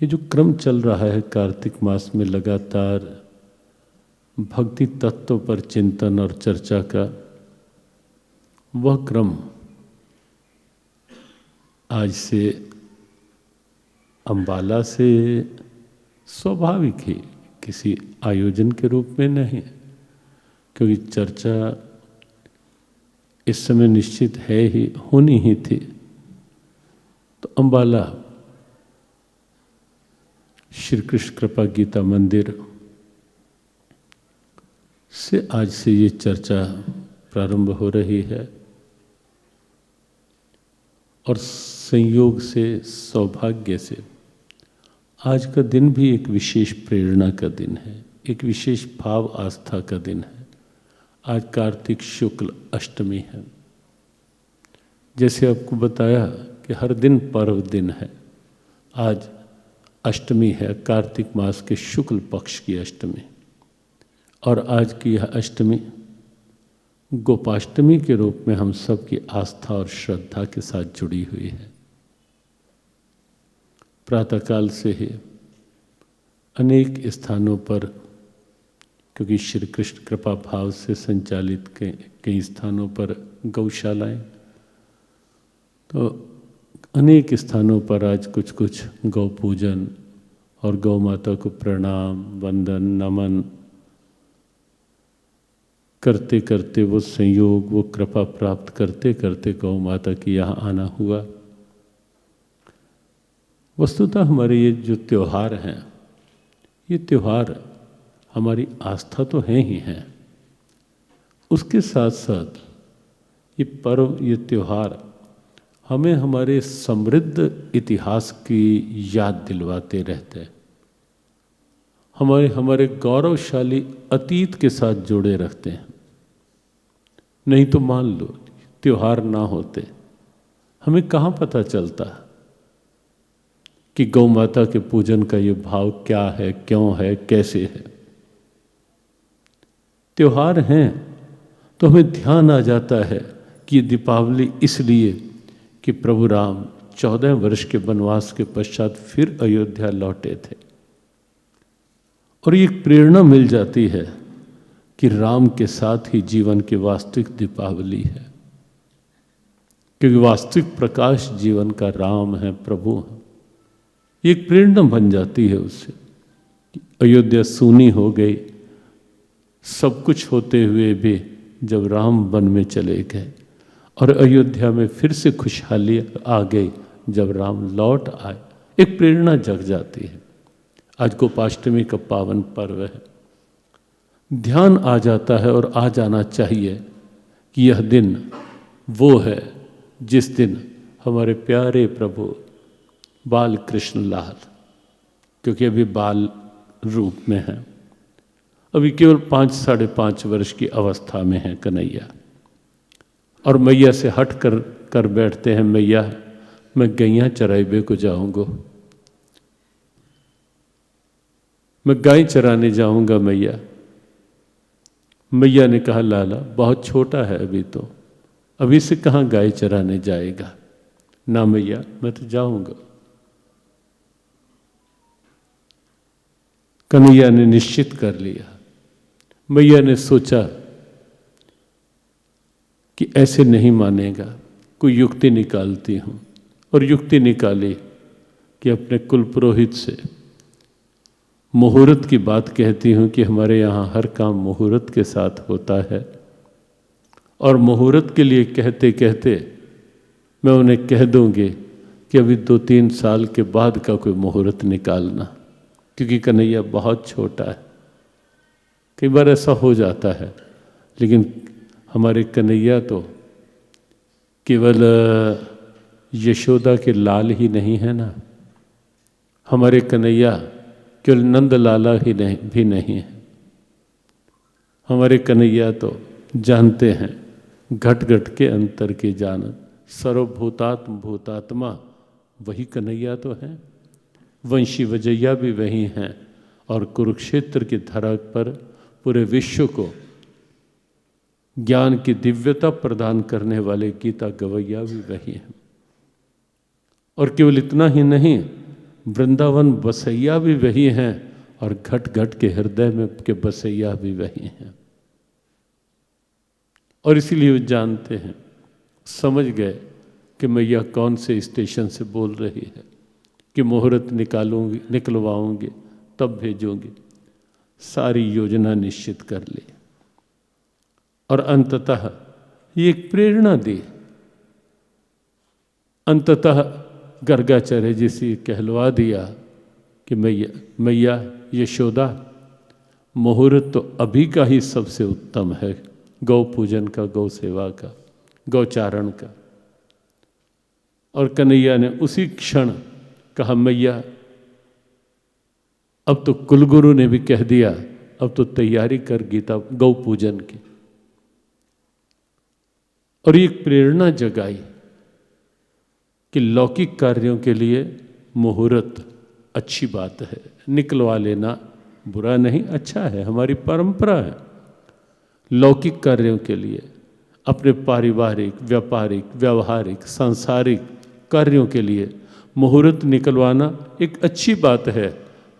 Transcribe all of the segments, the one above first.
ये जो क्रम चल रहा है कार्तिक मास में लगातार भक्ति तत्व पर चिंतन और चर्चा का, वह क्रम आज से अम्बाला से स्वाभाविक ही किसी आयोजन के रूप में नहीं, क्योंकि चर्चा इस समय निश्चित है ही, होनी ही थी। तो अम्बाला श्री कृष्ण कृपा गीता मंदिर से आज से ये चर्चा प्रारंभ हो रही है और संयोग से, सौभाग्य से आज का दिन भी एक विशेष प्रेरणा का दिन है, एक विशेष भाव आस्था का दिन है। आज कार्तिक शुक्ल अष्टमी है। जैसे आपको बताया कि हर दिन पर्व दिन है, आज अष्टमी है, कार्तिक मास के शुक्ल पक्ष की अष्टमी। और आज की यह अष्टमी गोपाष्टमी के रूप में हम सब की आस्था और श्रद्धा के साथ जुड़ी हुई है। प्रातःकाल से ही अनेक स्थानों पर, क्योंकि श्री कृष्ण कृपा भाव से संचालित कई स्थानों पर गौशालाएं, तो अनेक स्थानों पर आज कुछ कुछ गौ पूजन और गौ माता को प्रणाम, वंदन, नमन करते करते, वो संयोग, वो कृपा प्राप्त करते करते गौ माता की यहाँ आना हुआ। वस्तुतः हमारे ये जो त्यौहार हैं, ये त्यौहार हमारी आस्था तो हैं ही हैं, उसके साथ साथ ये पर्व, ये त्यौहार हमें हमारे समृद्ध इतिहास की याद दिलवाते रहते हैं, हमारे गौरवशाली अतीत के साथ जोड़े रखते हैं। नहीं तो मान लो त्यौहार ना होते, हमें कहाँ पता चलता कि गौ माता के पूजन का ये भाव क्या है, क्यों है, कैसे है। त्योहार हैं तो हमें ध्यान आ जाता है कि ये दीपावली इसलिए कि प्रभु राम 14 वर्ष के वनवास के पश्चात फिर अयोध्या लौटे थे, और ये प्रेरणा मिल जाती है कि राम के साथ ही जीवन की वास्तविक दीपावली है, क्योंकि वास्तविक प्रकाश जीवन का राम है, प्रभु है। एक प्रेरणा बन जाती है उससे। अयोध्या सूनी हो गई, सब कुछ होते हुए भी जब राम वन में चले गए, और अयोध्या में फिर से खुशहाली आ गई जब राम लौट आए, एक प्रेरणा जग जाती है। आज गोपाष्टमी का पावन पर्व है, ध्यान आ जाता है और आ जाना चाहिए कि यह दिन वो है जिस दिन हमारे प्यारे प्रभु बाल कृष्ण लाल, क्योंकि अभी बाल रूप में है, अभी केवल 5-5.5 वर्ष की अवस्था में है कन्हैया, और मैया से हट कर बैठते हैं, मैया मैं गैया चराइबे को जाऊंगा, मैं गाय चराने जाऊंगा मैया। मैया ने कहा लाला बहुत छोटा है अभी, तो अभी से कहाँ गाय चराने जाएगा। ना मैया मैं तो जाऊंगा। कन्हैया ने निश्चित कर लिया। मैया ने सोचा कि ऐसे नहीं मानेगा, कोई युक्ति निकालती हूँ, और युक्ति निकाली कि अपने कुल पुरोहित से मुहूर्त की बात कहती हूँ कि हमारे यहाँ हर काम मुहूर्त के साथ होता है, और मुहूर्त के लिए कहते कहते मैं उन्हें कह दूँगी कि अभी 2-3 साल के बाद का कोई मुहूर्त निकालना, क्योंकि कन्हैया बहुत छोटा है। कई बार ऐसा हो जाता है, लेकिन हमारे कन्हैया तो केवल यशोदा के लाल ही नहीं है ना, हमारे कन्हैया केवल नंद लाला ही भी नहीं है। हमारे कन्हैया तो जानते हैं घट घट के अंतर की जानत, सर्वभूतात्म भूतात्मा वही कन्हैया तो है। वंशी वजैया भी वही हैं, और कुरुक्षेत्र की धरा पर पूरे विश्व को ज्ञान की दिव्यता प्रदान करने वाले गीता गवैया भी वही हैं। और केवल इतना ही नहीं, वृंदावन बसैया भी वही हैं और घट घट के हृदय में के बसैया भी वही हैं। और इसीलिए वो जानते हैं, समझ गए कि मैया कौन से स्टेशन से बोल रही है, कि मुहूर्त निकालूंगी, निकलवाऊंगी, तब भेजूंगी। सारी योजना निश्चित कर ली और अंततः ये एक प्रेरणा दी। अंततः गर्गाचार्य जी से कहलवा दिया कि मैया यशोदा, मुहूर्त तो अभी का ही सबसे उत्तम है, गौ पूजन का, गौ सेवा का, गौचारण का। और कन्हैया ने उसी क्षण कहा, मैया अब तो कुलगुरु ने भी कह दिया, अब तो तैयारी कर गीता गौ पूजन की। और एक प्रेरणा जगाई कि लौकिक कार्यों के लिए मुहूर्त अच्छी बात है, निकलवा लेना बुरा नहीं, अच्छा है, हमारी परंपरा है। लौकिक कार्यों के लिए, अपने पारिवारिक, व्यापारिक, व्यवहारिक, सांसारिक कार्यों के लिए मुहूर्त निकलवाना एक अच्छी बात है।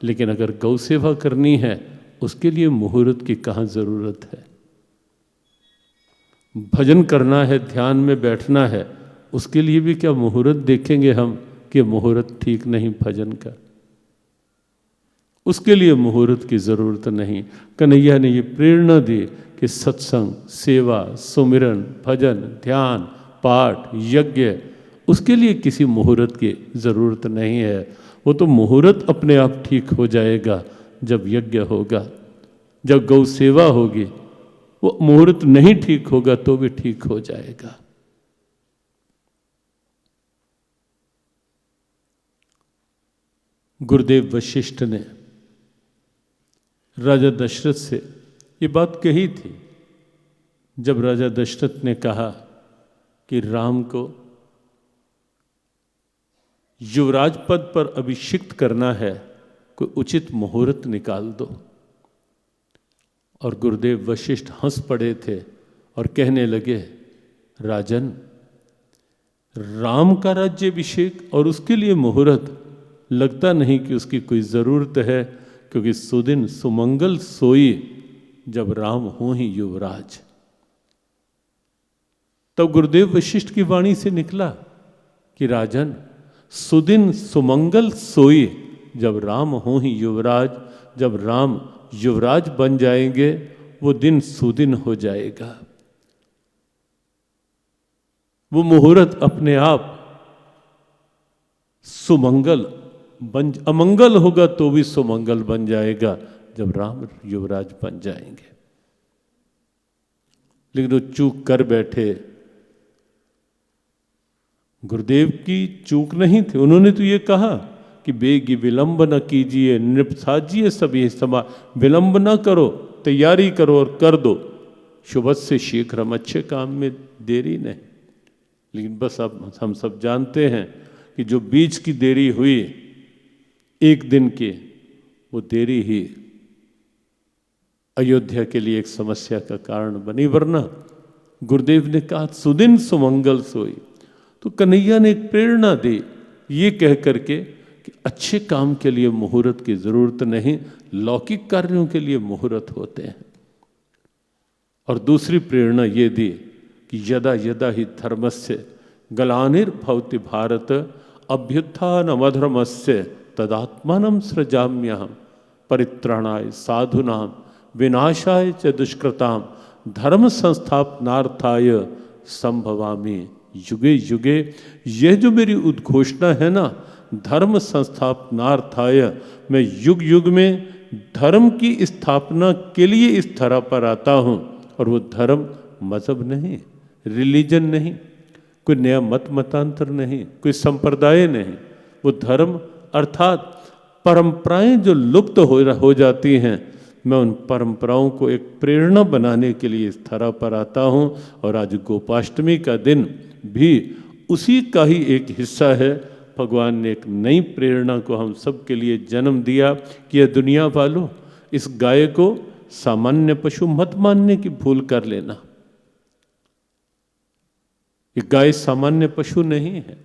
लेकिन अगर गौ सेवा करनी है, उसके लिए मुहूर्त की कहाँ ज़रूरत है? भजन करना है, ध्यान में बैठना है, उसके लिए भी क्या मुहूर्त देखेंगे हम कि मुहूर्त ठीक नहीं भजन का? उसके लिए मुहूर्त की ज़रूरत नहीं। कन्हैया ने ये प्रेरणा दी कि सत्संग, सेवा, सुमिरन, भजन, ध्यान, पाठ, यज्ञ, उसके लिए किसी मुहूर्त की ज़रूरत नहीं है। वो तो मुहूर्त अपने आप ठीक हो जाएगा जब यज्ञ होगा, जब गौ सेवा होगी। वो मुहूर्त नहीं ठीक होगा तो भी ठीक हो जाएगा। गुरुदेव वशिष्ठ ने राजा दशरथ से ये बात कही थी, जब राजा दशरथ ने कहा कि राम को युवराज पद पर अभिषिक्त करना है, कोई उचित मुहूर्त निकाल दो। और गुरुदेव वशिष्ठ हंस पड़े थे और कहने लगे, राजन, राम का राज्याभिषेक और उसके लिए मुहूर्त, लगता नहीं कि उसकी कोई ज़रूरत है, क्योंकि सुदिन सुमंगल सोई जब राम हों ही युवराज। तब गुरुदेव वशिष्ठ की वाणी से निकला कि राजन, सुदिन सुमंगल सोई जब राम हों ही युवराज, जब राम युवराज बन जाएंगे वो दिन सुदिन हो जाएगा। वो मुहूर्त अपने आप सुमंगल बन, अमंगल होगा तो भी सुमंगल बन जाएगा जब राम युवराज बन जाएंगे। लेकिन वो चूक कर बैठे। गुरुदेव की चूक नहीं थी, उन्होंने तो ये कहा कि बेगी विलंब न कीजिए, नृप साजिए सभी समा, विलंब न करो, तैयारी करो और कर दो, शुभत से शीघ्रम, अच्छे काम में देरी नहीं। लेकिन बस अब हम सब जानते हैं कि जो बीच की देरी हुई, एक दिन की, वो देरी ही अयोध्या के लिए एक समस्या का कारण बनी। वरना गुरुदेव ने कहा सुदिन सुमंगल सोई। तो कन्हैया ने एक प्रेरणा दी ये कह करके कि अच्छे काम के लिए मुहूर्त की जरूरत नहीं, लौकिक कार्यों के लिए मुहूर्त होते हैं। और दूसरी प्रेरणा ये दी कि यदा यदा ही धर्मस्य गलानिर्भवति भारत अभ्युत्थान अधर्मस्य तदात्मानं सृजाम्यहम् परित्राणाय साधूनां विनाशाय च दुष्कृतां धर्म संस्थापनार्थाय संभवामि युगे युगे। यह जो मेरी उद्घोषणा है ना, धर्म संस्थापनार्थाय, मैं युग युग में धर्म की स्थापना के लिए इस धरा पर आता हूँ। और वो धर्म मजहब नहीं, रिलीजन नहीं, कोई नया मत मतांतर नहीं, कोई संप्रदाय नहीं। वो धर्म अर्थात परंपराएं जो लुप्त हो जाती हैं, मैं उन परंपराओं को एक प्रेरणा बनाने के लिए इस धरा पर आता हूँ। और आज गोपाष्टमी का दिन भी उसी का ही एक हिस्सा है। भगवान ने एक नई प्रेरणा को हम सब के लिए जन्म दिया कि यह दुनिया वालों, इस गाय को सामान्य पशु मत मानने की भूल कर लेना। ये गाय सामान्य पशु नहीं है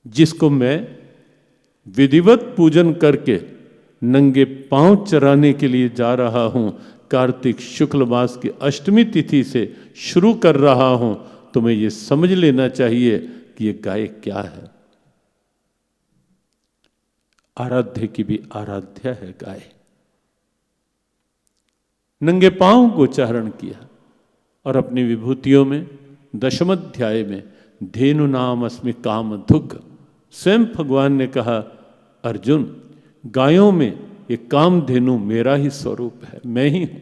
जिसको मैं विधिवत पूजन करके नंगे पांव चराने के लिए जा रहा हूं, कार्तिक शुक्ल मास की अष्टमी तिथि से शुरू कर रहा हूं, तुम्हें यह समझ लेना चाहिए कि यह गाय क्या है। आराध्य की भी आराध्या है गाय। नंगे पांव गोचारण किया और अपनी विभूतियों में दशम अध्याय में धेनु नाम अस्मि काम दुग्ध, स्वयं भगवान ने कहा, अर्जुन गायों में ये कामधेनु मेरा ही स्वरूप है, मैं ही हूं।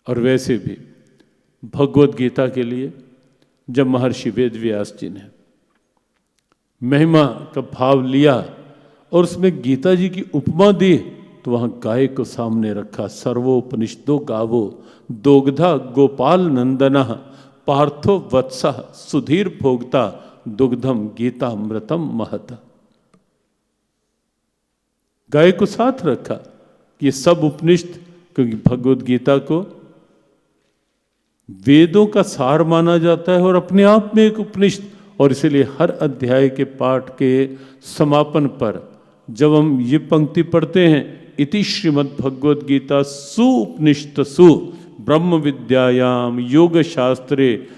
और वैसे भी भगवत गीता के लिए जब महर्षि वेद व्यास जी ने महिमा का भाव लिया और उसमें गीता जी की उपमा दी, तो वहां गाय को सामने रखा। सर्वोपनिषदो गावो दोग्धा गोपाल नंदना पार्थो वत्सा सुधीर भोक्ता दुग्धम गीता अमृतम महत। गाय को साथ रखा। ये सब उपनिषद, क्योंकि भगवत गीता को वेदों का सार माना जाता है और अपने आप में एक उपनिषद, और इसीलिए हर अध्याय के पाठ के समापन पर जब हम ये पंक्ति पढ़ते हैं, इति श्रीमद् भगवद गीता सुउपनिषत्सु ब्रह्म विद्यायाम योग शास्त्रे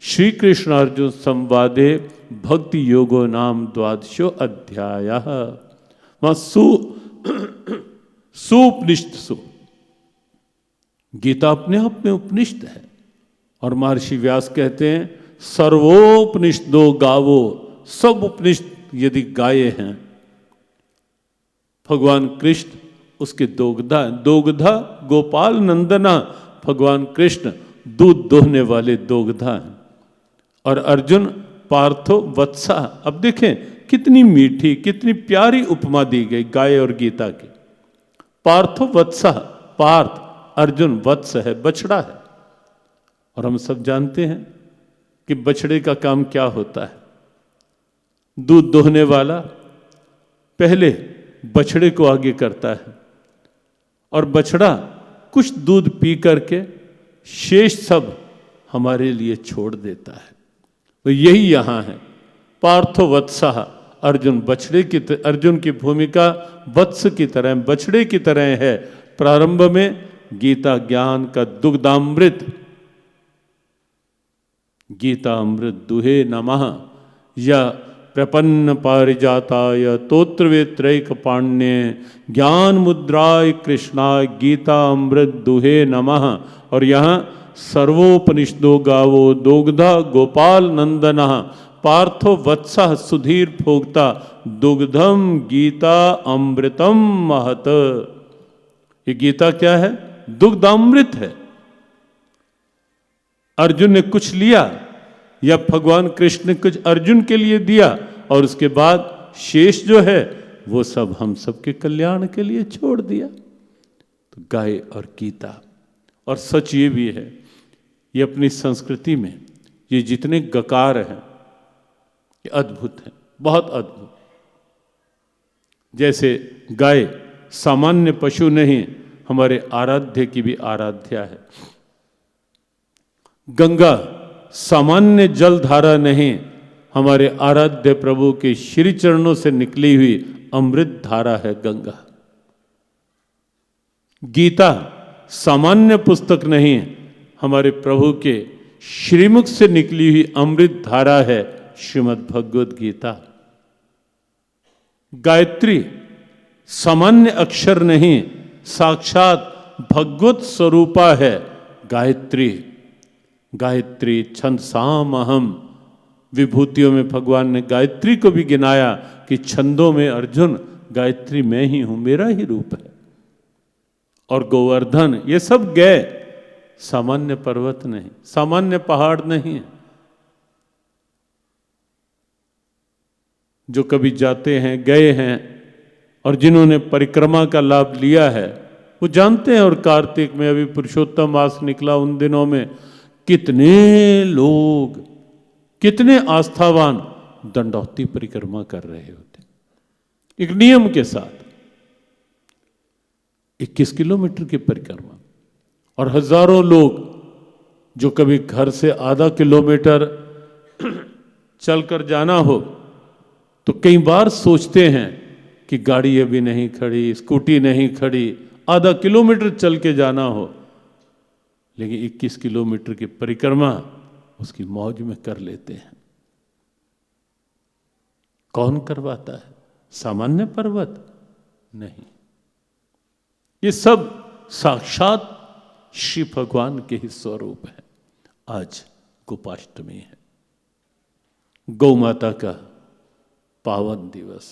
श्री कृष्ण अर्जुन संवादे भक्ति योगो नाम द्वादशो अध्यायः। वहां सुउपनिषत्सु, गीता अपने आप में उपनिषद है। और महर्षि व्यास कहते हैं सर्वोपनिषदो गावो, सब उपनिषद यदि गाये हैं, भगवान कृष्ण उसके दोग्धा, दोग्धा गोपाल नंदना, भगवान कृष्ण दूध दोहने वाले दोग्धा हैं। और अर्जुन पार्थो वत्सा। अब देखें कितनी मीठी, कितनी प्यारी उपमा दी गई गाय और गीता की। पार्थो वत्सा, पार्थ अर्जुन, वत्स है बछड़ा है। और हम सब जानते हैं कि बछड़े का काम क्या होता है। दूध दोहने वाला पहले बछड़े को आगे करता है और बछड़ा कुछ दूध पी करके शेष सब हमारे लिए छोड़ देता है। तो यही यहां है, पार्थो वत्सः, अर्जुन बछड़े की, अर्जुन की भूमिका वत्स की तरह, बछड़े की तरह है। प्रारंभ में गीता ज्ञान का दुग्धामृत, गीता अमृत दुहे नमः, या प्रपन्न पारिजाताय तोत्रवेत्रैक पाण्ये ज्ञान मुद्राय कृष्णाय गीता अमृत दुहे नमः। और यहाँ सर्वोपनिषदो गावो दोग्धा गोपाल नंदना पार्थो वत्सः सुधीर भोक्ता दुग्धम गीता अमृतम महत। ये गीता क्या है? दुग्धामृत है। अर्जुन ने कुछ लिया या भगवान कृष्ण ने कुछ अर्जुन के लिए दिया, और उसके बाद शेष जो है वो सब हम सबके कल्याण के लिए छोड़ दिया। तो गाय और गीता, और सच ये भी है, ये अपनी संस्कृति में ये जितने गकार हैं ये अद्भुत हैं, बहुत अद्भुत। जैसे गाय सामान्य पशु नहीं, हमारे आराध्य की भी आराध्या है। गंगा सामान्य जल धारा नहीं, हमारे आराध्य प्रभु के श्री चरणों से निकली हुई अमृत धारा है गंगा। गीता सामान्य पुस्तक नहीं, हमारे प्रभु के श्रीमुख से निकली हुई अमृत धारा है श्रीमद् भगवद गीता। गायत्री सामान्य अक्षर नहीं, साक्षात भगवत स्वरूपा है गायत्री। गायत्री छंद सामहम, विभूतियों में भगवान ने गायत्री को भी गिनाया कि छंदों में अर्जुन गायत्री मैं ही हूं, मेरा ही रूप है। और गोवर्धन, ये सब गए, सामान्य पर्वत नहीं, सामान्य पहाड़ नहीं है। जो कभी जाते हैं, गए हैं, और जिन्होंने परिक्रमा का लाभ लिया है वो जानते हैं। और कार्तिक में अभी पुरुषोत्तम मास निकला, उन दिनों में कितने लोग, कितने आस्थावान दंडौती परिक्रमा कर रहे होते, एक नियम के साथ 21 किलोमीटर की परिक्रमा। और हजारों लोग जो कभी घर से आधा किलोमीटर चलकर जाना हो, तो कई बार सोचते हैं कि गाड़ी अभी नहीं खड़ी, स्कूटी नहीं खड़ी, आधा किलोमीटर चल के जाना हो, लेकिन 21 किलोमीटर की परिक्रमा उसकी मौज में कर लेते हैं। कौन करवाता है? सामान्य पर्वत नहीं, ये सब साक्षात श्री भगवान के ही स्वरूप है। आज गोपाष्टमी है, गौ माता का पावन दिवस,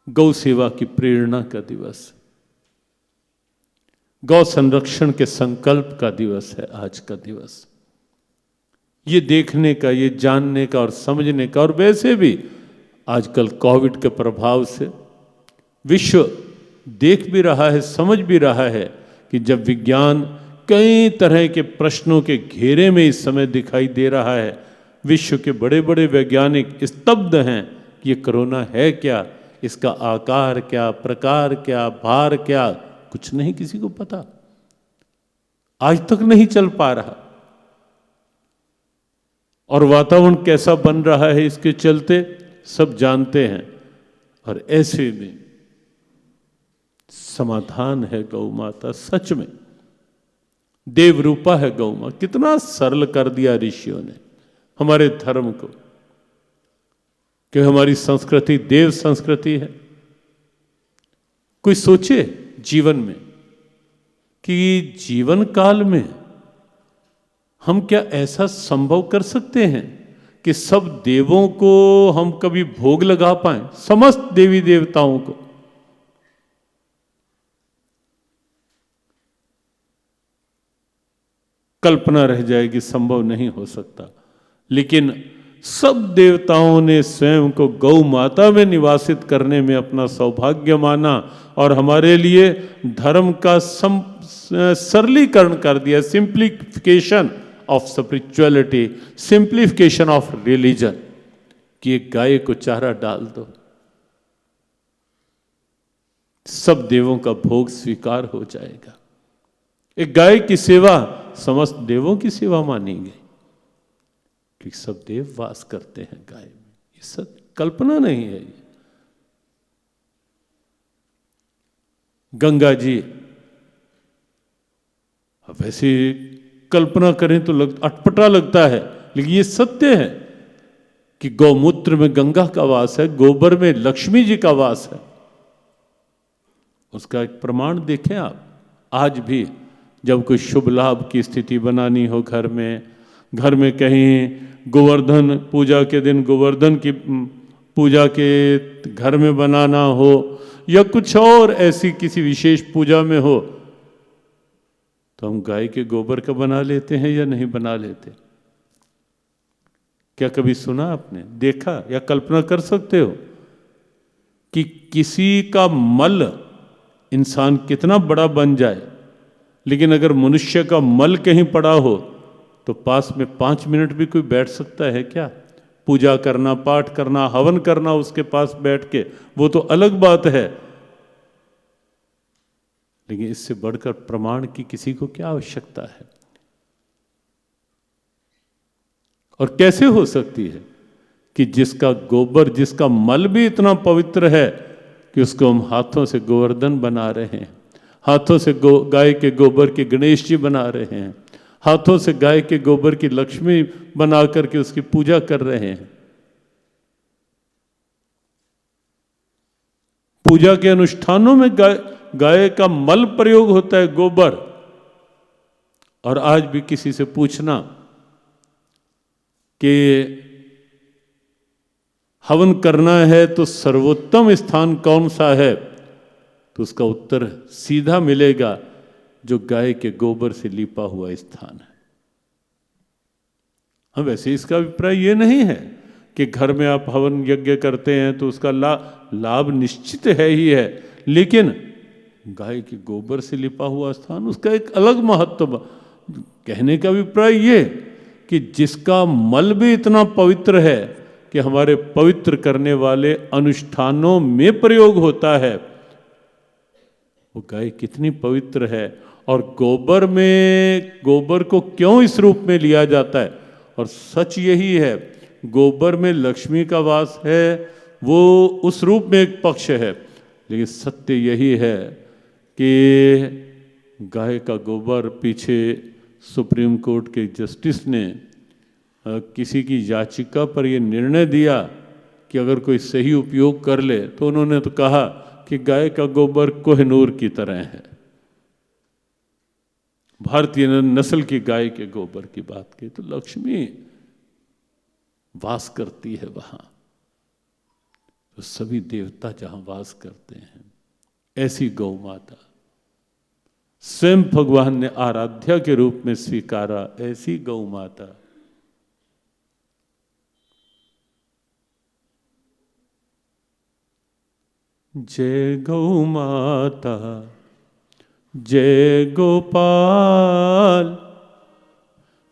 गौ सेवा की प्रेरणा का दिवस, गौ संरक्षण के संकल्प का दिवस है आज का दिवस। ये देखने का, ये जानने का और समझने का, और वैसे भी आजकल कोविड के प्रभाव से विश्व देख भी रहा है, समझ भी रहा है कि जब विज्ञान कई तरह के प्रश्नों के घेरे में इस समय दिखाई दे रहा है, विश्व के बड़े बड़े वैज्ञानिक स्तब्ध हैं कि ये कोरोना है क्या, इसका आकार क्या, प्रकार क्या, भार क्या, कुछ नहीं किसी को पता, आज तक नहीं चल पा रहा। और वातावरण कैसा बन रहा है इसके चलते सब जानते हैं। और ऐसे में समाधान है गौ माता, सच में देव रूपा है गौ माता। कितना सरल कर दिया ऋषियों ने हमारे धर्म को, कि हमारी संस्कृति देव संस्कृति है। कोई सोचे जीवन में कि जीवन काल में हम क्या ऐसा संभव कर सकते हैं कि सब देवों को हम कभी भोग लगा पाएं, समस्त देवी देवताओं को? कल्पना रह जाएगी, संभव नहीं हो सकता। लेकिन सब देवताओं ने स्वयं को गौ माता में निवासित करने में अपना सौभाग्य माना और हमारे लिए धर्म का सरलीकरण कर दिया, simplification of spirituality, simplification of religion, कि एक गाय को चारा डाल दो, सब देवों का भोग स्वीकार हो जाएगा। एक गाय की सेवा समस्त देवों की सेवा मानी गई, क्योंकि सब देव वास करते हैं गाय में। ये सब कल्पना नहीं है। ये गंगा जी, अब वैसे कल्पना करें तो अटपटा लगता है, लेकिन ये सत्य है कि गौमूत्र में गंगा का वास है, गोबर में लक्ष्मी जी का वास है। उसका एक प्रमाण देखें आप। आज भी जब कोई शुभ लाभ की स्थिति बनानी हो घर में कहीं गोवर्धन पूजा के दिन गोवर्धन की पूजा के घर में बनाना हो, या कुछ और ऐसी किसी विशेष पूजा में हो, तो हम गाय के गोबर का बना लेते हैं या नहीं बना लेते? क्या कभी सुना आपने, देखा, या कल्पना कर सकते हो कि किसी का मल इंसान कितना बड़ा बन जाए, लेकिन अगर मनुष्य का मल कहीं पड़ा हो तो पास में 5 मिनट भी कोई बैठ सकता है क्या? पूजा करना, पाठ करना, हवन करना उसके पास बैठ के, वो तो अलग बात है, लेकिन इससे बढ़कर प्रमाण की किसी को क्या आवश्यकता है? और कैसे हो सकती है कि जिसका गोबर, जिसका मल भी इतना पवित्र है कि उसको हम हाथों से गोवर्धन बना रहे हैं, हाथों से गाय के गोबर के गणेश जी बना रहे हैं, हाथों से गाय के गोबर की लक्ष्मी बना करके उसकी पूजा कर रहे हैं। पूजा के अनुष्ठानों में गाय का मल प्रयोग होता है, गोबर। और आज भी किसी से पूछना कि हवन करना है तो सर्वोत्तम स्थान कौन सा है, तो उसका उत्तर सीधा मिलेगा, जो गाय के गोबर से लिपा हुआ स्थान है। हाँ, वैसे इसका अभिप्राय ये नहीं है कि घर में आप हवन यज्ञ करते हैं तो उसका लाभ निश्चित है ही है, लेकिन गाय के गोबर से लिपा हुआ स्थान, उसका एक अलग महत्व। कहने का अभिप्राय ये कि जिसका मल भी इतना पवित्र है कि हमारे पवित्र करने वाले अनुष्ठानों में प्रयोग होता है, वो गाय कितनी पवित्र है। और गोबर को क्यों इस रूप में लिया जाता है? और सच यही है, गोबर में लक्ष्मी का वास है, वो उस रूप में एक पक्ष है, लेकिन सत्य यही है कि गाय का गोबर, पीछे सुप्रीम कोर्ट के जस्टिस ने किसी की याचिका पर यह निर्णय दिया कि अगर कोई सही उपयोग कर ले, तो उन्होंने तो कहा कि गाय का गोबर कोहिनूर की तरह है। भारतीय नस्ल की गाय के गोबर की बात की तो लक्ष्मी वास करती है वहां, तो सभी देवता जहां वास करते हैं, ऐसी गौ माता स्वयं भगवान ने आराध्या के रूप में स्वीकारा। ऐसी गौ माता जय गौ माता, जय गोपाल,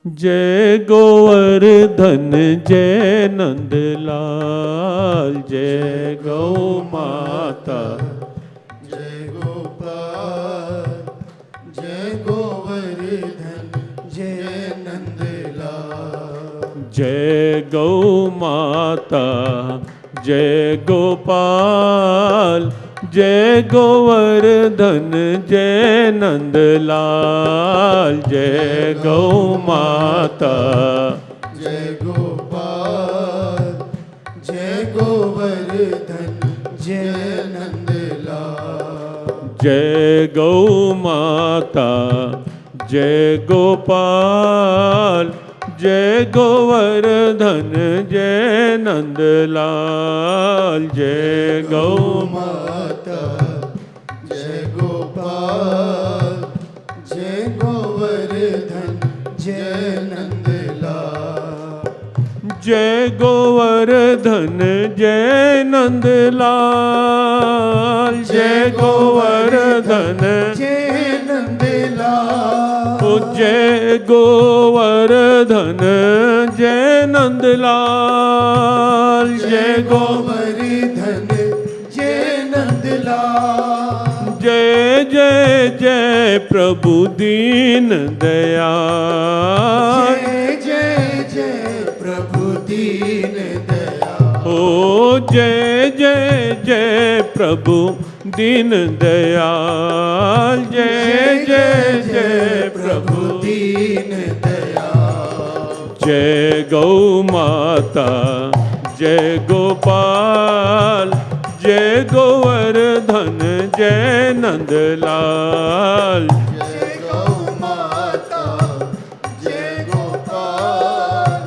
जय गोवर्धन, जय नंदलाल। जय गौ माता, जय गोपाल, जय गोवर्धन, जय नंदलाल। जय गौ माता, जय गोपाल, जय गोवर्धन, जय नंदलाल। जय गौ माता, जय गोपाल, जय गोवर्धन, जय नंदलाल। जय गौ माता, जय गोपाल, जय गोवर्धन, जय नंदलाल। जय गौ माता, जय गोपाल, जय गोवर्धन, जय नंदलाल। जय गोवर्धन, जय नंदलाल। जय गोवर्धन, जय नंदलाल। ओ जय गोवर्धन, जय नंदलाल। जय गोवर्धन, जय नंदलाल। जय जय जय प्रभु दीन दयाल। जय जय जय प्रभु दीन दयाल। ओ जय जय जय प्रभु दीन दयाल। जय जय जय प्रभु दीन दयाल। जय गौ माता, जय गोपाल, जय गोवर्धन, जय नंदलाल। जय गौ माता, जय गोपाल,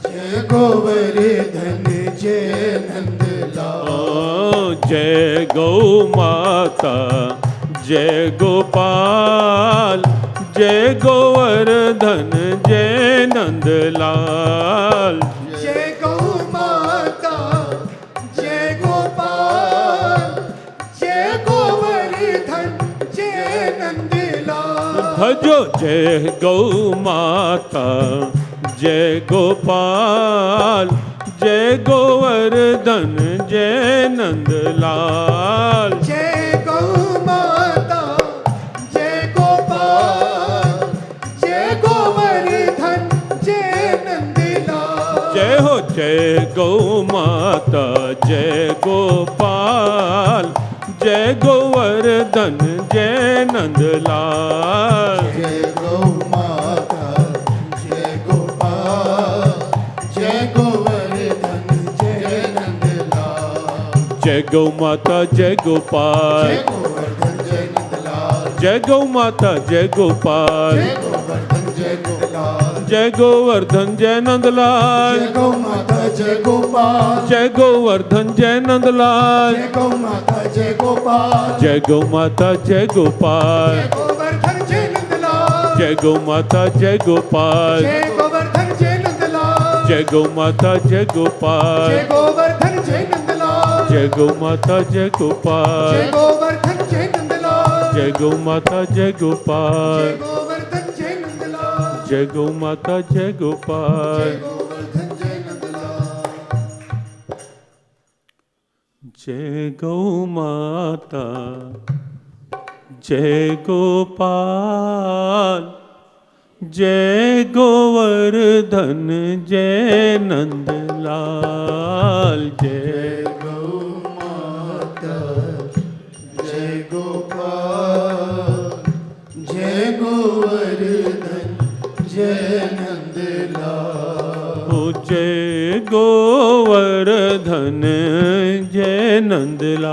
जय गोवर्धन, जय नंदलाल। जय गौ माता, जय गोपाल, जय गोवर्धन, जय नंदलाल। जय गौ माता, जय गोपाल, जय गोवर्धन, जय नंदलाल। भजो जय गौ माता, जय गोपाल, जय गोवर्धन, जय नंदलाल। जय गौ माता, जय गोपाल, जय गोवर्धन, जय नंदलाल। जय हो जय गौ माता, जय गोपाल, जय गोवर्धन, जय नंदलाल। जय गौ माता, जय गोपाल, जय गोवर्धन, जय नंदलाल। जय गौ माता, जय गोपाल, जय गोवर्धन, जय नंदलाल। जय गौ माता, जय गोपाल, जय गोवर्धन, जय गोपाल। जय गोवर्धन, जय नंदलाल। जय गौ माता, जय गोपाल। जय गोवर्धन, जय नंदलाल। जय गौ माता, जय गोपाल। जय गौ माता, जय गोपाल, जय गोवर्धन, जय नंदलाल। जय गौ माता, जय गोपाल, जय गोवर्धन, जय नंदलाल। जय गौ माता, जय गोपाल, जय गोवर्धन, जय नंदलाल। जय गौ माता, जय गोपाल, जय गोवर्धन, जय नंदलाल। जय गौ माता, जय गोपाल, जय गोवर्धन, जय नंदलाल। जय गौ माता, जय गोपाल। जय गोवर्धन, जय नंदलाल। जय गौ माता, जय गोपाल, जय गोवर्धन, जय नंदलाल। नंद लाल। हो जय गोवर्धन जय नंदलाल।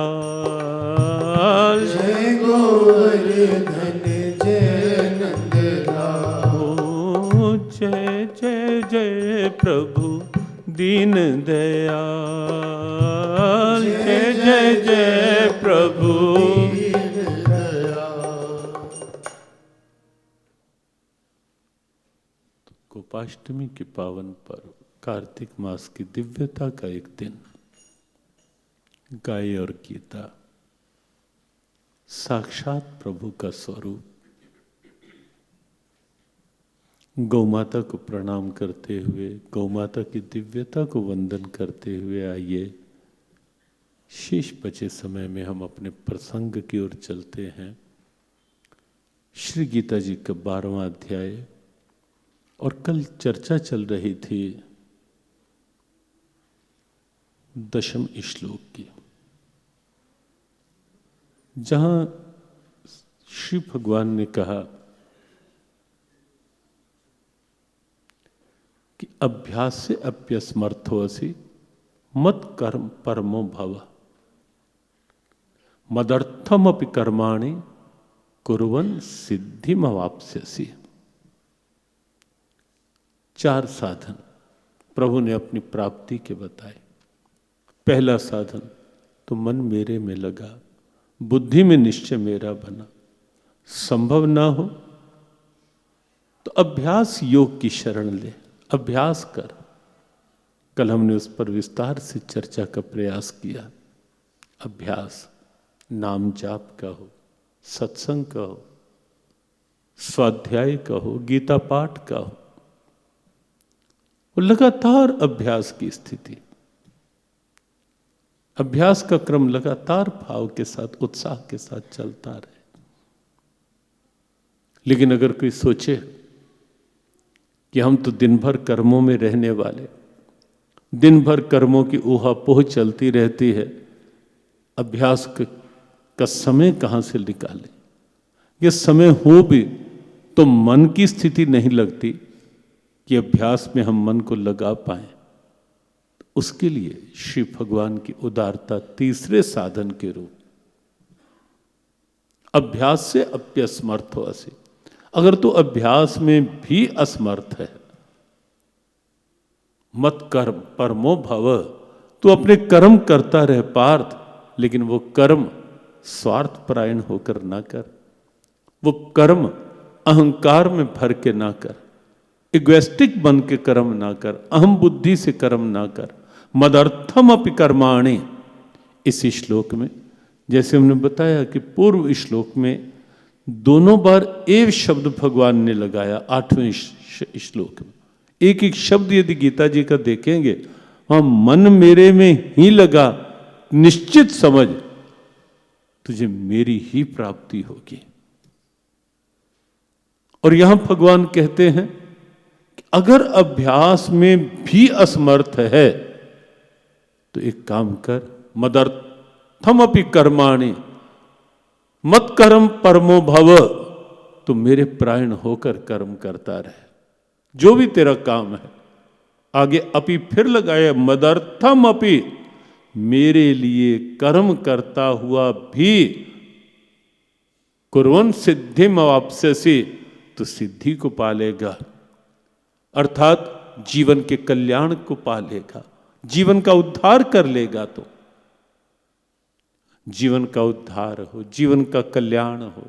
जय गोवर्धन जय नंद लाल। हो जय जय जय प्रभु दीन दयाल। जय जय जय प्रभु। दीन दयाल। गोपाष्टमी के पावन पर्व कार्तिक मास की दिव्यता का एक दिन, गाय और गीता साक्षात प्रभु का स्वरूप। गौमाता को प्रणाम करते हुए, गौमाता की दिव्यता को वंदन करते हुए आइए शेष बचे समय में हम अपने प्रसंग की ओर चलते हैं। श्री गीता जी का 12वां अध्याय, और कल चर्चा चल रही थी 10वें श्लोक की, जहां श्री भगवान ने कहा कि अभ्यास से अप्यस्मर्थोऽसि मत कर्म परमो भव मदर्थमपि कर्माणि कुर्वन् सिद्धिमवाप्स्यसि। 4 साधन प्रभु ने अपनी प्राप्ति के बताए। पहला साधन तो मन मेरे में लगा, बुद्धि में निश्चय मेरा बना। संभव ना हो तो अभ्यास योग की शरण ले, अभ्यास कर। कल हमने उस पर विस्तार से चर्चा का प्रयास किया। अभ्यास नाम जाप का हो, सत्संग का हो, स्वाध्याय का हो, गीता पाठ का हो, वो लगातार अभ्यास की स्थिति, अभ्यास का क्रम लगातार भाव के साथ, उत्साह के साथ चलता रहे। लेकिन अगर कोई सोचे कि हम तो दिन भर कर्मों में रहने वाले, दिन भर कर्मों की ऊहापोह चलती रहती है, अभ्यास का समय कहाँ से निकाले? ये समय हो भी तो मन की स्थिति नहीं लगती कि अभ्यास में हम मन को लगा पाए। उसके लिए श्री भगवान की उदारता तीसरे साधन के रूप, अभ्यास से अप्यस्मर्थोऽसि। अगर तू अभ्यास में भी असमर्थ है, मत कर्म परमो भव, तू अपने कर्म करता रह पार्थ, लेकिन वो कर्म स्वार्थ परायण होकर ना कर, वो कर्म अहंकार में भर के ना कर, इगोइस्टिक बन के कर्म ना कर, अहम बुद्धि से कर्म ना कर। मदर्थम अपि कर्माणि, इस श्लोक में जैसे हमने बताया कि पूर्व श्लोक में दोनों बार एव शब्द भगवान ने लगाया। 8वें श्लोक में एक एक शब्द यदि गीता जी का देखेंगे, वहां मन मेरे में ही लगा, निश्चित समझ तुझे मेरी ही प्राप्ति होगी। और यहां भगवान कहते हैं कि अगर अभ्यास में भी असमर्थ है तो एक काम कर, मदर्थम अपि कर्माणि मत कर्म परमो भव, तो मेरे प्राण होकर कर्म करता रहे, जो भी तेरा काम है। आगे अपि फिर लगाया, मदर्थम अपि, मेरे लिए कर्म करता हुआ भी कुर्वन् सिद्धिमवाप्स्यसि, तो सिद्धि को पालेगा, अर्थात जीवन के कल्याण को पालेगा, जीवन का उद्धार कर लेगा। तो जीवन का उद्धार हो, जीवन का कल्याण हो,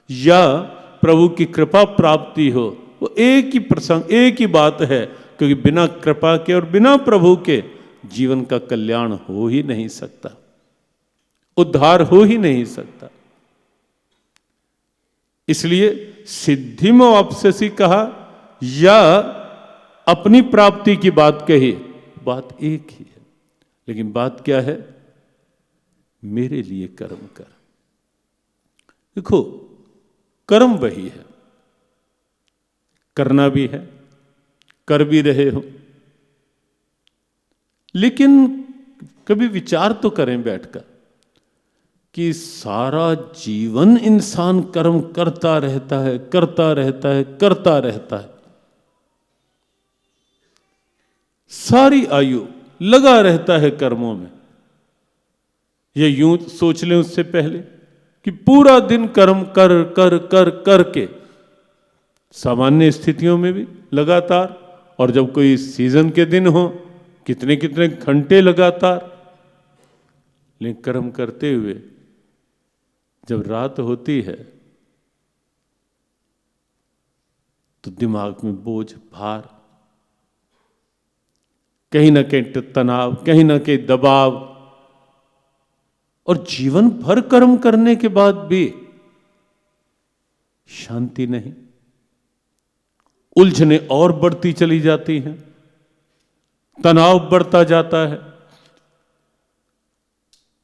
या प्रभु की कृपा प्राप्ति हो, वो एक ही प्रसंग, एक ही बात है। क्योंकि बिना कृपा के और बिना प्रभु के जीवन का कल्याण हो ही नहीं सकता, उद्धार हो ही नहीं सकता। इसलिए सिद्धिमवाप्स्यसि कहा या अपनी प्राप्ति की बात कही, बात एक ही है। लेकिन बात क्या है? मेरे लिए कर्म कर। देखो, कर्म वही है, करना भी है, कर भी रहे हो, लेकिन कभी विचार तो करें बैठकर कि सारा जीवन इंसान कर्म करता रहता है, करता रहता है, करता रहता है, सारी आयु लगा रहता है कर्मों में। ये यूं सोच लें उससे पहले कि पूरा दिन कर्म कर कर कर कर के, सामान्य स्थितियों में भी लगातार, और जब कोई सीजन के दिन हो कितने कितने घंटे लगातार। लेकिन कर्म करते हुए जब रात होती है तो दिमाग में बोझ, भार, कहीं ना कहीं तनाव, कहीं ना कहीं दबाव, और जीवन भर कर्म करने के बाद भी शांति नहीं। उलझने और बढ़ती चली जाती हैं, तनाव बढ़ता जाता है,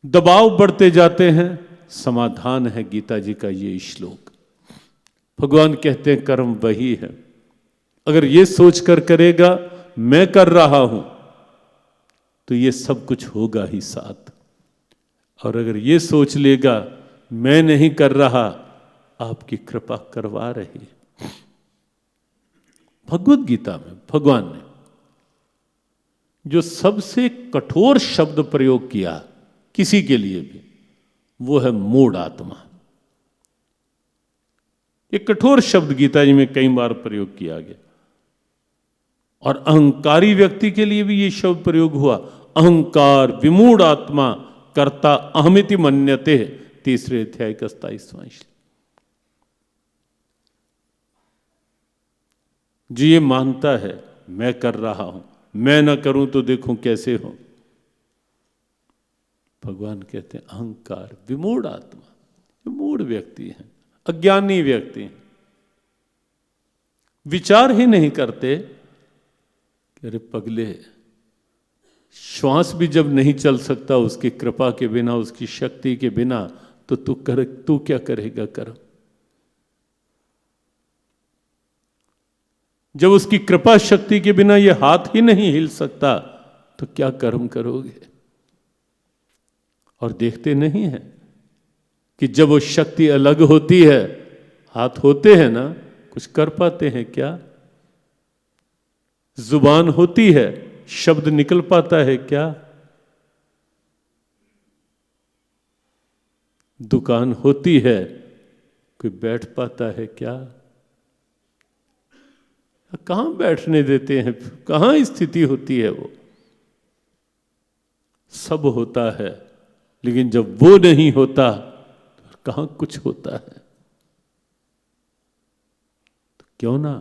दबाव बढ़ते जाते हैं। समाधान है गीता जी का ये श्लोक। भगवान कहते हैं कर्म वही है। अगर ये सोचकर करेगा मैं कर रहा हूं तो ये सब कुछ होगा ही साथ, और अगर ये सोच लेगा मैं नहीं कर रहा, आपकी कृपा करवा रही है। भगवत गीता में भगवान ने जो सबसे कठोर शब्द प्रयोग किया किसी के लिए भी, वो है मूढ़ आत्मा। ये कठोर शब्द गीता जी में कई बार प्रयोग किया गया, और अहंकारी व्यक्ति के लिए भी ये शब्द प्रयोग हुआ। अहंकार विमूढ़ आत्मा कर्ता अहमिति मन्यते, तीसरे अध्याय का 27वां श्लोक। जो ये मानता है मैं कर रहा हूं, मैं ना करूं तो देखूं कैसे हो, भगवान कहते हैं अहंकार विमूढ़ आत्मा, मूढ़ व्यक्ति है, अज्ञानी व्यक्ति है, विचार ही नहीं करते कि अरे पगले, श्वास भी जब नहीं चल सकता उसकी कृपा के बिना, उसकी शक्ति के बिना, तो तू क्या करेगा कर्म। जब उसकी कृपा शक्ति के बिना ये हाथ ही नहीं हिल सकता तो क्या कर्म करोगे। और देखते नहीं है कि जब वो शक्ति अलग होती है, हाथ होते हैं ना, कुछ कर पाते हैं क्या। जुबान होती है, शब्द निकल पाता है क्या। दुकान होती है, कोई बैठ पाता है क्या। कहां बैठने देते हैं, कहां स्थिति होती है। वो सब होता है, लेकिन जब वो नहीं होता तो कहां कुछ होता है। तो क्यों ना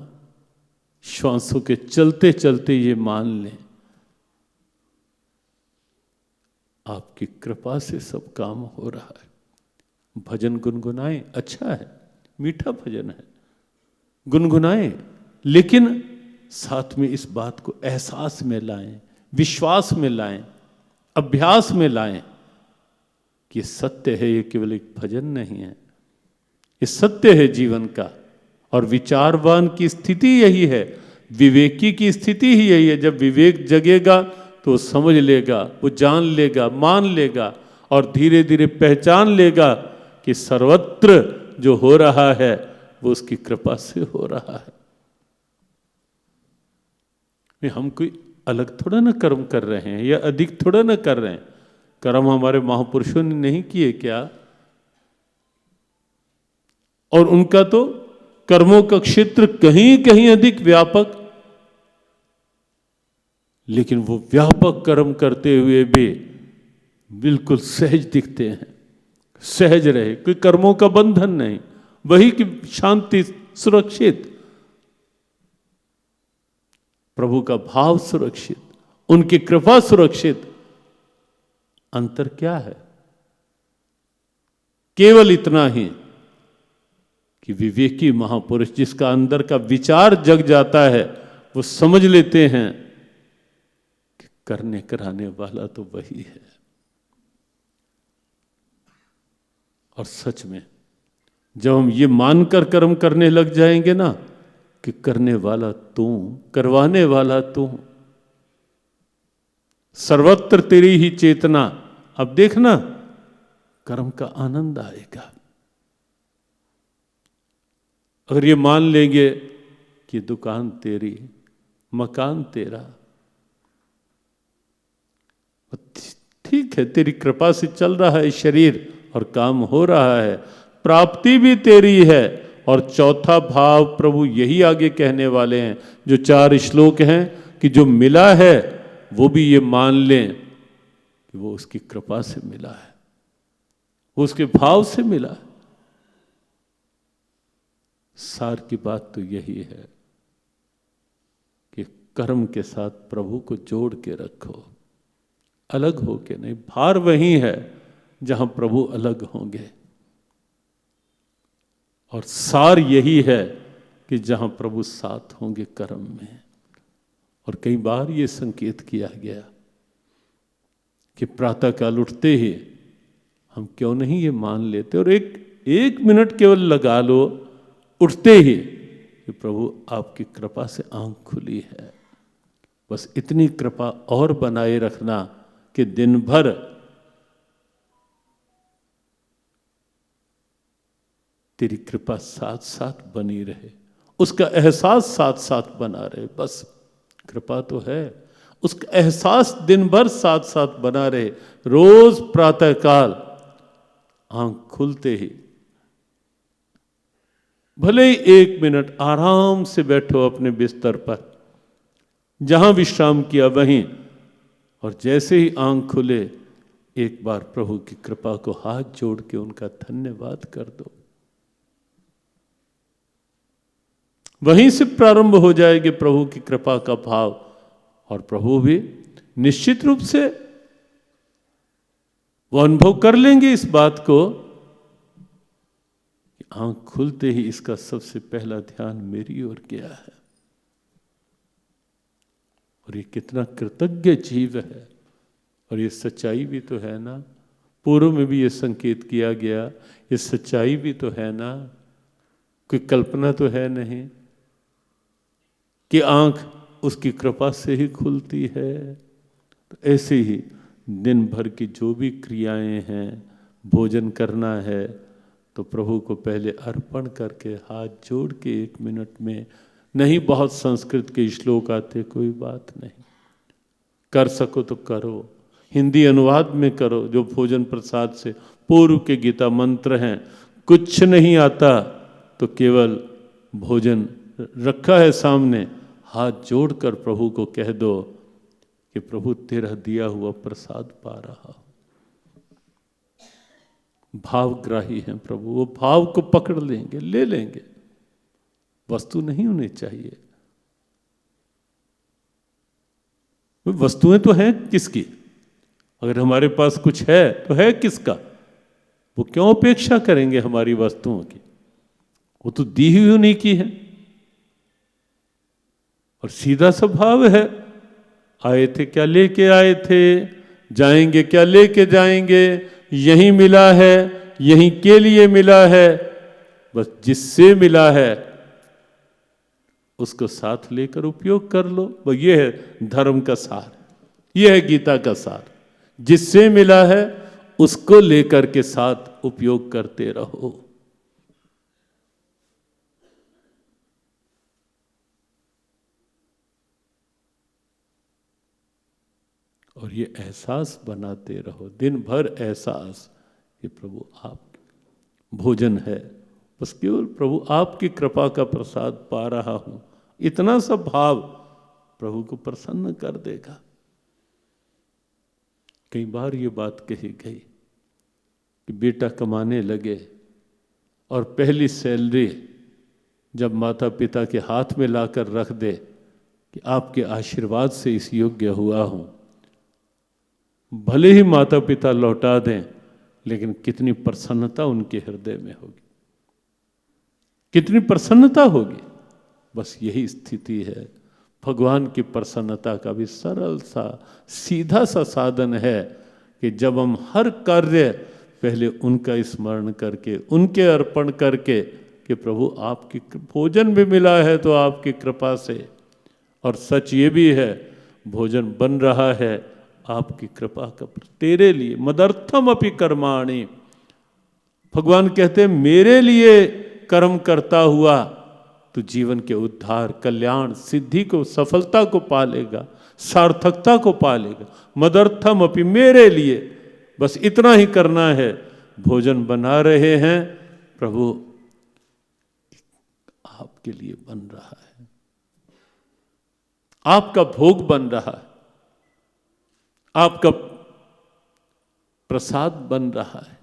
श्वासों के चलते चलते ये मान लें, आपकी कृपा से सब काम हो रहा है। भजन गुनगुनाएं, अच्छा है, मीठा भजन है, गुनगुनाएं, लेकिन साथ में इस बात को एहसास में लाएं, विश्वास में लाएं, अभ्यास में लाएं कि सत्य है, ये केवल एक भजन नहीं है, ये सत्य है जीवन का। और विचारवान की स्थिति यही है, विवेकी की स्थिति ही यही है। जब विवेक जगेगा तो वो समझ लेगा, वो जान लेगा, मान लेगा, और धीरे धीरे पहचान लेगा कि सर्वत्र जो हो रहा है वो उसकी कृपा से हो रहा है। हम कोई अलग थोड़ा ना कर्म कर रहे हैं या अधिक थोड़ा ना कर रहे हैं। कर्म हमारे महापुरुषों ने नहीं किए क्या। और उनका तो कर्मों का क्षेत्र कहीं कहीं अधिक व्यापक, लेकिन वो व्यापक कर्म करते हुए भी बिल्कुल सहज दिखते हैं, सहज रहे, कोई कर्मों का बंधन नहीं, वही की शांति सुरक्षित, प्रभु का भाव सुरक्षित, उनकी कृपा सुरक्षित। अंतर क्या है? केवल इतना ही कि विवेकी महापुरुष जिसका अंदर का विचार जग जाता है, वो समझ लेते हैं कि करने कराने वाला तो वही है। और सच में जब हम ये मानकर कर्म करने लग जाएंगे ना कि करने वाला तू, करवाने वाला तू, सर्वत्र तेरी ही चेतना, अब देखना कर्म का आनंद आएगा। अगर ये मान लेंगे कि दुकान तेरी, मकान तेरा, ठीक है, तेरी कृपा से चल रहा है शरीर और काम हो रहा है, प्राप्ति भी तेरी है। और चौथा भाव प्रभु यही आगे कहने वाले हैं, जो 4 श्लोक हैं, कि जो मिला है वो भी ये मान लें कि वो उसकी कृपा से मिला है, वो उसके भाव से मिला है। सार की बात तो यही है कि कर्म के साथ प्रभु को जोड़ के रखो, अलग हो के नहीं। भार वही है जहां प्रभु अलग होंगे, और सार यही है कि जहां प्रभु साथ होंगे कर्म में। और कई बार ये संकेत किया गया कि प्रातःकाल उठते ही हम क्यों नहीं ये मान लेते, और एक मिनट केवल लगा लो उठते ही कि प्रभु आपकी कृपा से आंख खुली है। बस इतनी कृपा और बनाए रखना कि दिन भर तेरी कृपा साथ साथ बनी रहे, उसका एहसास साथ साथ बना रहे। बस कृपा तो है, उसका एहसास दिन भर साथ साथ बना रहे। रोज प्रातःकाल आंख खुलते ही भले ही 1 मिनट आराम से बैठो अपने बिस्तर पर, जहां विश्राम किया वहीं, और जैसे ही आंख खुले एक बार प्रभु की कृपा को हाथ जोड़ के उनका धन्यवाद कर दो। वहीं से प्रारंभ हो जाएगी प्रभु की कृपा का भाव, और प्रभु भी निश्चित रूप से वो अनुभव कर लेंगे इस बात को कि आंख खुलते ही इसका सबसे पहला ध्यान मेरी ओर गया है। और ये कितना कृतज्ञ जीव है, और ये सच्चाई भी तो है ना। पूर्व में भी ये संकेत किया गया, ये सच्चाई भी तो है ना, कोई कल्पना तो है नहीं कि आंख उसकी कृपा से ही खुलती है। तो ऐसे ही दिन भर की जो भी क्रियाएं हैं, भोजन करना है तो प्रभु को पहले अर्पण करके हाथ जोड़ के 1 मिनट में, नहीं बहुत संस्कृत के श्लोक आते, कोई बात नहीं, कर सको तो करो, हिंदी अनुवाद में करो जो भोजन प्रसाद से पूर्व के गीता मंत्र हैं। कुछ नहीं आता तो केवल भोजन रखा है सामने, हाथ जोड़कर प्रभु को कह दो कि प्रभु तेरा दिया हुआ प्रसाद पा रहा हूं। भावग्राही हैं प्रभु, वो भाव को पकड़ लेंगे, ले लेंगे। वस्तु नहीं होनी चाहिए। वस्तुएं तो हैं किसकी, अगर हमारे पास कुछ है तो है किसका, वो क्यों अपेक्षा करेंगे हमारी वस्तुओं की, वो तो दी हुई उन्हीं की है। और सीधा स्वभाव है, आए थे क्या लेके आए थे, जाएंगे क्या लेके जाएंगे, यहीं मिला है, यहीं के लिए मिला है, बस जिससे मिला है उसको साथ लेकर उपयोग कर लो। वो ये है धर्म का सार, ये है गीता का सार। जिससे मिला है उसको लेकर के साथ उपयोग करते रहो। और ये एहसास बनाते रहो, दिन भर एहसास कि प्रभु आप भोजन है, बस केवल प्रभु आपकी कृपा का प्रसाद पा रहा हूं। इतना सा भाव प्रभु को प्रसन्न कर देगा। कई बार ये बात कही गई कि बेटा कमाने लगे और पहली सैलरी जब माता पिता के हाथ में लाकर रख दे कि आपके आशीर्वाद से इस योग्य हुआ हूं, भले ही माता पिता लौटा दें, लेकिन कितनी प्रसन्नता उनके हृदय में होगी, कितनी प्रसन्नता होगी। बस यही स्थिति है। भगवान की प्रसन्नता का भी सरल सा सीधा सा साधन है कि जब हम हर कार्य पहले उनका स्मरण करके, उनके अर्पण करके कि प्रभु आपकी भोजन भी मिला है तो आपकी कृपा से, और सच ये भी है भोजन बन रहा है आपकी कृपा का, तेरे लिए मदर्थम अपि कर्माणि। भगवान कहते हैं मेरे लिए कर्म करता हुआ तो जीवन के उद्धार, कल्याण, सिद्धि को, सफलता को पालेगा। सार्थकता को पा लेगा। मदर्थम अपि, मेरे लिए बस इतना ही करना है। भोजन बना रहे हैं प्रभु, आपके लिए बन रहा है, आपका भोग बन रहा है, आपका प्रसाद बन रहा है।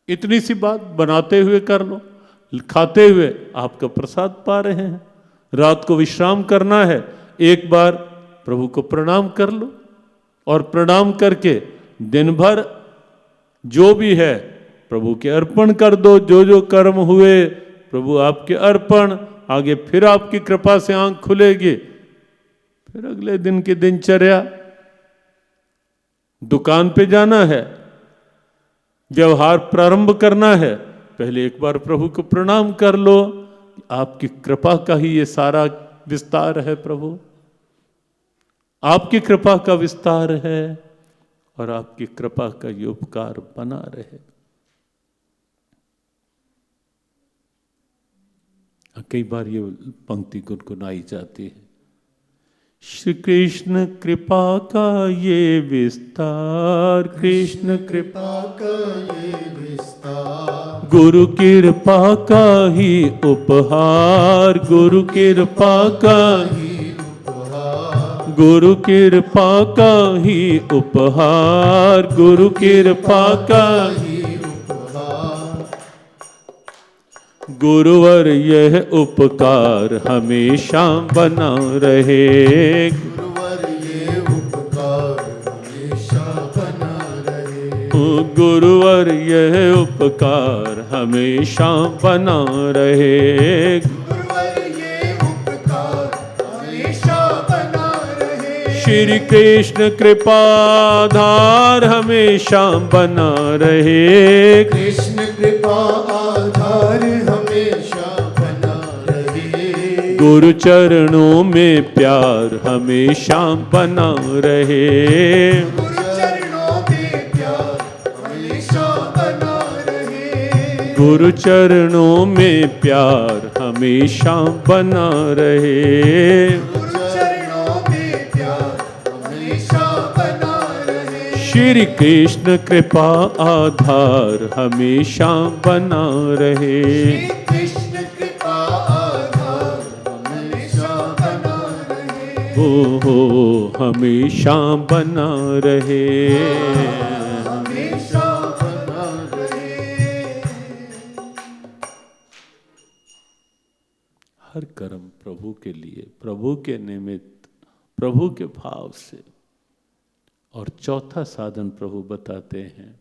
इतनी सी बात बनाते हुए कर लो, खाते हुए आपका प्रसाद पा रहे हैं। रात को विश्राम करना है, एक बार प्रभु को प्रणाम कर लो और प्रणाम करके दिन भर जो भी है प्रभु के अर्पण कर दो। जो जो कर्म हुए प्रभु आपके अर्पण। आगे फिर आपकी कृपा से आंख खुलेगी, फिर अगले दिन की दिनचर्या। दुकान पे जाना है, व्यवहार प्रारंभ करना है, पहले एक बार प्रभु को प्रणाम कर लो। आपकी कृपा का ही ये सारा विस्तार है प्रभु, आपकी कृपा का विस्तार है और आपकी कृपा का ये उपकार बना रहे। कई बार ये पंक्ति गुनगुनाई जाती है, श्री कृष्ण कृपा का ये विस्तार, कृष्ण कृपा का ये विस्तार, गुरु कृपा का ही उपहार, गुरु कृपा का ही, गुरु कृपा का ही उपहार, गुरु कृपा का ही, गुरुवर यह उपकार हमेशा बना रहे, गुरुवर ये उपकार हमेशा बना रहे, गुरुवर यह उपकार हमेशा बना रहे, गुरुवर ये उपकार हमेशा बना रहे, श्री कृष्ण कृपाधार हमेशा बना रहे, कृष्ण कृपा आधार हमेशा बना रहे, गुरु चरणों में प्यार हमेशा बना रहे, गुरु चरणों में प्यार हमेशा बना रहे, गुरु चरणों में प्यार हमेशा बना रहे, गुरु चरणों में प्यार हमेशा बना रहे, श्री कृष्ण कृपा आधार हमेशा बना रहे, श्री कृष्ण कृपा आधार हमेशा बना रहे, हो हमेशा बना रहे। हमेशा बना रहे। हर कर्म प्रभु के लिए, प्रभु के निमित्त, प्रभु के भाव से। और चौथा साधन प्रभु बताते हैं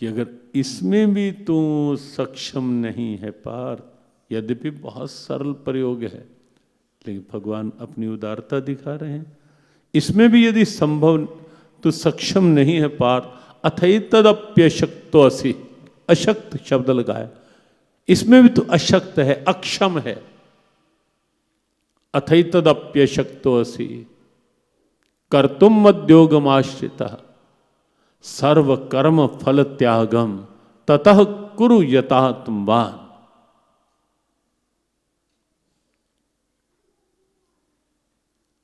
कि अगर इसमें भी तू सक्षम नहीं है पार, यद्यपि बहुत सरल प्रयोग है लेकिन भगवान अपनी उदारता दिखा रहे हैं, इसमें भी यदि संभव तो सक्षम नहीं है पार, अथैतदप्यशक्तो असि, अशक्त शब्द लगाया, इसमें भी तो अशक्त है, अक्षम है। अथैतदप्यशक्तो असि कर्तुम मद्योगमाश्रितः सर्व कर्म फल त्यागम ततः कुरु यतात्मवान।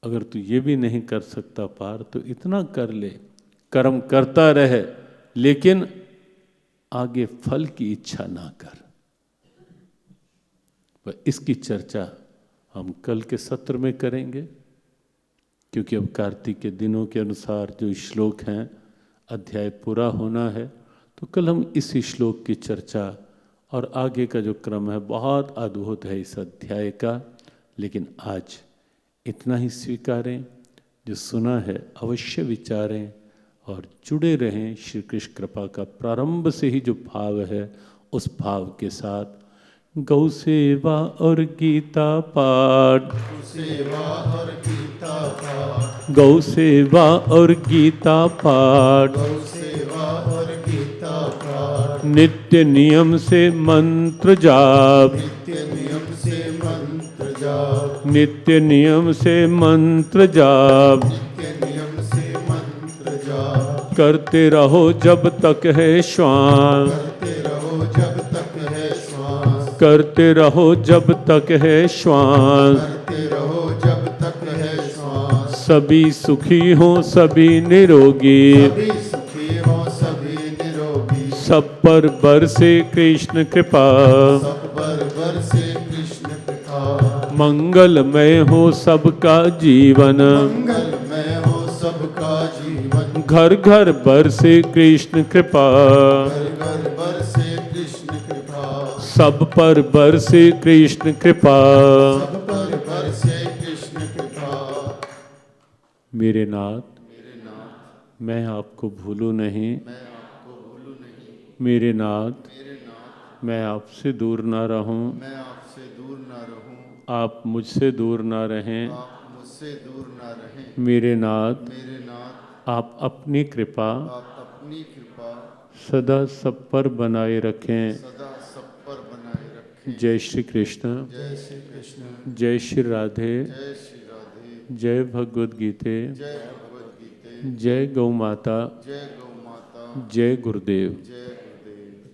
अगर तू ये भी नहीं कर सकता पार तो इतना कर ले, कर्म करता रहे लेकिन आगे फल की इच्छा ना कर। पर इसकी चर्चा हम कल के सत्र में करेंगे, क्योंकि अब कार्तिक के दिनों के अनुसार जो श्लोक हैं अध्याय पूरा होना है, तो कल हम इसी श्लोक की चर्चा और आगे का जो क्रम है बहुत अद्भुत है इस अध्याय का। लेकिन आज इतना ही स्वीकारें, जो सुना है अवश्य विचारें और जुड़े रहें श्री कृष्ण कृपा का प्रारंभ से ही जो भाव है उस भाव के साथ। गौ सेवा और गीता पाठ, सेवा और गीता पाठ, गौ सेवा और गीता पाठ, गौ सेवा और गीता पाठ, नित्य नियम से मंत्र जाप, नित्य नियम से मंत्र जाप, नित्य नियम से मंत्र जाप, नित्य नियम से मंत्र जाप, करते रहो जब तक है श्वास, करते रहो जब तक है श्वास, करते रहो जब तक है श्वास, करते रहो जब तक है श्वास। सभी सुखी हो सभी निरोगी, सभी सुखी हो सभी निरोगी। सब पर बरसे कृष्ण कृपा, सब पर बरसे कृष्ण कृपा। मंगलमय हो सबका जीवन, मंगलमय हो सबका जीवन। घर घर बरसे कृष्ण कृपा, घर घर बरसे कृष्ण कृपा। सब पर बरसे कृष्ण कृपा। सब पर बरसे कृष्ण कृपा। मेरे नाथ मैं आपको भूलूं नहीं, मेरे नाथ मैं आपसे दूर ना रहूं, मैं आपसे दूर ना रहूं, आप मुझसे दूर ना रहें। आप मुझसे दूर ना रहें। मेरे नाथ मेरे नाथ आप अपनी कृपा आप अपनी कृपा सदा सब पर बनाए रखें। सदा सब पर बनाए रखें। जय श्री कृष्ण, जय श्री कृष्ण। जय श्री राधे, जय श्री राधे। जय भगवद गीते, जय भगवद गीते। जय गौ माता, जय गौ माता। जय गुरुदेव। जय